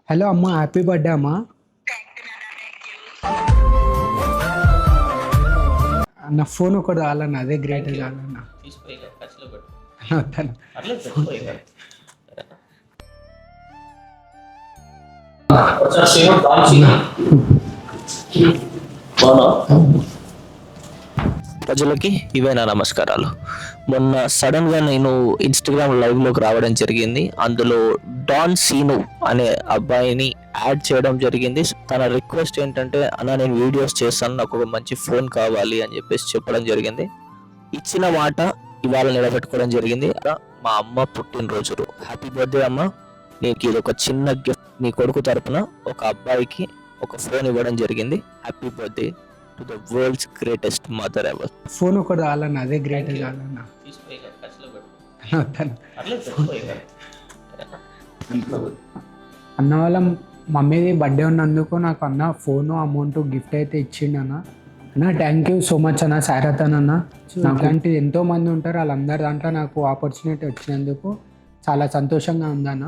Hello అమ్మ, happy birthday అమ్మా. నా ఫోన్ ఒకటి కావాలన్న, అదే గ్రేట్ కావాలన్న. తీసిపోయి ఖర్చులో పెట్టు. వద్దాను. పర్లేదు పెట్టుకోయి కదా. ఒకసారి శ్రీను కాల్చి. అవునా? ప్రజలకి ఇవే నా నమస్కారాలు. మొన్న సడన్ గా నేను ఇన్స్టాగ్రామ్ లైవ్ లోకి రావడం జరిగింది. అందులో డాన్ సీను అనే అబ్బాయిని యాడ్ చేయడం జరిగింది. తన రిక్వెస్ట్ ఏంటంటే, అన్న నేను వీడియోస్ చేస్తాను, నాకు ఒక మంచి ఫోన్ కావాలి అని చెప్పేసి చెప్పడం జరిగింది. ఇచ్చిన మాట ఇవాళ నిలబెట్టుకోవడం జరిగింది. మా అమ్మ పుట్టినరోజు. హ్యాపీ బర్త్డే అమ్మ. నీకు ఇది ఒక చిన్న గిఫ్ట్. నీ కొడుకు తరపున ఒక అబ్బాయికి ఒక ఫోన్ ఇవ్వడం జరిగింది. Happy birthday to the world's greatest mother ever. Phone ఒకటి కావాలన్న, అదే గ్రేట్ కావాలన్న. తీసిపోయి ఖర్చులో పెట్టు. వద్దాను. పర్లేదు పెట్టుకోయి కదా. అన్న వాళ్ళ మమ్మీది బర్త్డే ఉన్నందుకు నాకు అన్న ఫోను అమౌంట్ గిఫ్ట్ అయితే ఇచ్చిండు అన్న. అన్న థ్యాంక్ యూ సో మచ్ అన్న, సారథన్ అన్న. నాలాంటిది ఎంతో మంది ఉంటారు, వాళ్ళందరి దాంట్లో నాకు ఆపర్చునిటీ వచ్చినందుకు చాలా సంతోషంగా ఉందన్న.